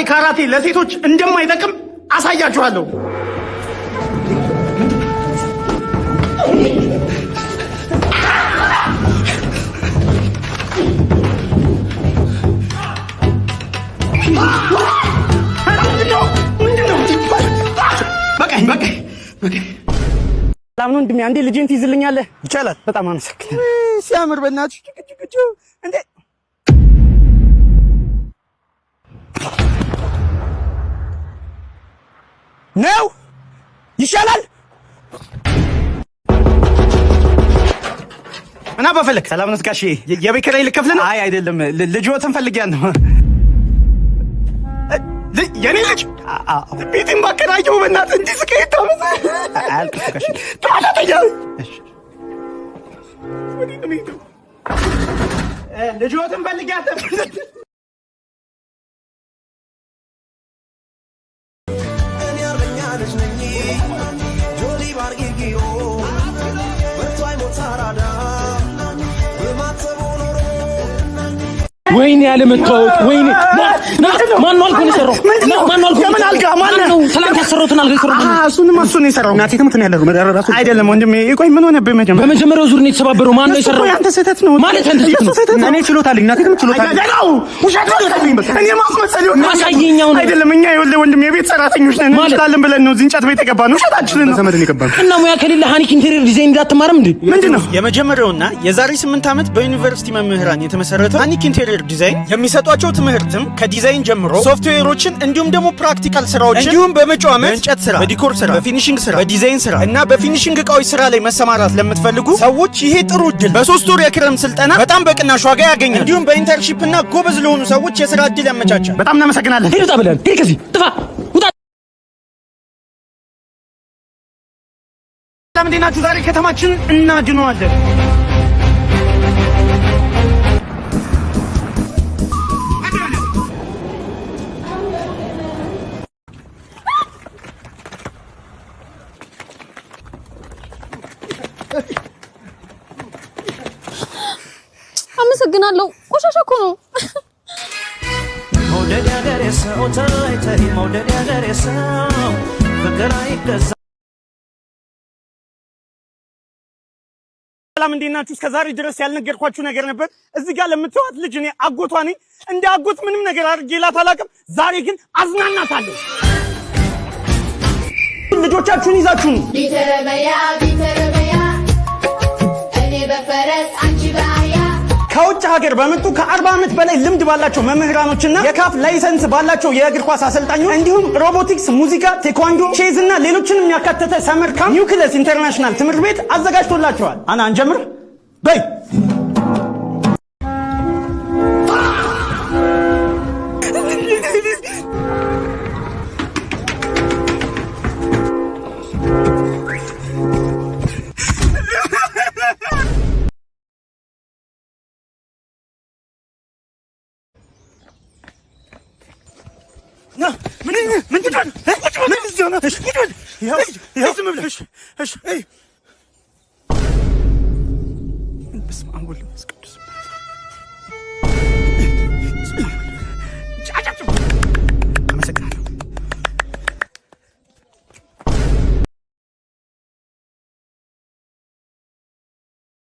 ካራቴ ለሴቶች እንደማይጠቅም አሳያችኋለሁ። በቃ ሰላም ነው እንዴ? አንዴ ልጄን ትይዝልኛለህ? ይቻላል። በጣም አመሰግናለሁ። ሲያምር በእናትሽ ጭቅጭቅጭ እንዴ ነው ይሻላል። እና በፈለክ ሰላም ነው ጋሼ። የቤት ኪራይ ልከፍል ነው? አይ አይደለም፣ ልጅዎትን ፈልጊያለሁ። የኔ ልጅ ቤቴን ባከራየው በእናትህ እንዲህ ስቀይ ታመሰ አልኩሽ ጋሼ። ታላተኛ ልጅዎትን ፈልጊያለሁ። ወይኔ ያለ መተዋወቅ ወይኔ ማን ነው አልኩኝ የሰራው ማን ነው አልኩኝ የምን አልጋ ማን ነው ትላንት ያሰራሁትን አልጋ የሰራው እሱን የሰራው እናቴ ትምህርት ነው ያለው መደረራሱ አይደለም ወንድሜ። ቆይ ምን ሆነብህ? በመጀመሪያው ዙር ነው የተሰባበረው። ማን ነው የሰራው? ያንተ ስህተት ነው ማለት ያንተ ስህተት ነው። እኔ ችሎታለኝ እናቴ ትምህርት ችሎታለኝ አይደለም ውሸት ነው። እኔ ማስመሰል ነው ማሳየኛው ነው አይደለም። እኛ ይኸውልህ ወንድሜ የቤት ሰራተኞች ነን እንችላለን ብለን ነው እዚህ እንጨት ቤት የገባነው። ውሸታችንን ነው ዘመድን የገባነው እና ሙያ ከሌለ ሃኒክ ኢንቴሪየር ዲዛይን እንዳትማርም እንዴ? ምንድነው የመጀመሪያውና የዛሬ 8 ዓመት በዩኒቨርሲቲ መምህራን የተመሰረተው ሃኒክ ኢንቴሪየር ዲዛይን የሚሰጧቸው ትምህርትም ከዲዛይን ጀምሮ ሶፍትዌሮችን እንዲሁም ደግሞ ፕራክቲካል ስራዎችን እንዲሁም በመጪው ዓመት በእንጨት ስራ፣ በዲኮር ስራ፣ በፊኒሺንግ ስራ፣ በዲዛይን ስራ እና በፊኒሺንግ እቃዎች ስራ ላይ መሰማራት ለምትፈልጉ ሰዎች ይሄ ጥሩ እድል በ3 ወር የክረምት ስልጠና በጣም በቅናሽ ዋጋ ያገኛል። እንዲሁም በኢንተርንሺፕ እና ጎበዝ ለሆኑ ሰዎች የስራ እድል ያመቻቻል። በጣም እናመሰግናለን። ሄድ ብለን ሄድ ከዚህ ጥፋ ውጣ። ሰላም እንዴት ናችሁ? ዛሬ ከተማችን እናድነዋለን። አመሰግናለሁ። ቆሻሻ እኮ ነው። መውደድ ያገሬ ሰው ተይ ተይ መውደድ ያገሬ ሰው ፍቅር አይገዛ። ሰላም እንዴት ናችሁ? እስከዛሬ ድረስ ያልነገርኳችሁ ነገር ነበር። እዚህ ጋር ለምትዋት ልጅ እኔ አጎቷ ነኝ። እንደ አጎት ምንም ነገር አድርጌላት አላውቅም። ዛሬ ግን አዝናናታለሁ። ልጆቻችሁን ይዛችሁ ነው ቢተረበያ እኔ በፈረስ አንቺ በአህያ ከውጭ ሀገር በመጡ ከ40 ዓመት በላይ ልምድ ባላቸው መምህራኖችና የካፍ ላይሰንስ ባላቸው የእግር ኳስ አሰልጣኞች እንዲሁም ሮቦቲክስ፣ ሙዚቃ፣ ቴኳንዶ፣ ቼዝ እና ሌሎችንም ያካተተ ሰመር ካምፕ ኒውክለስ ኢንተርናሽናል ትምህርት ቤት አዘጋጅቶላቸዋል። አና እንጀምር በይ በስመ አብ ወወልድ ወመንፈስ ቅዱስ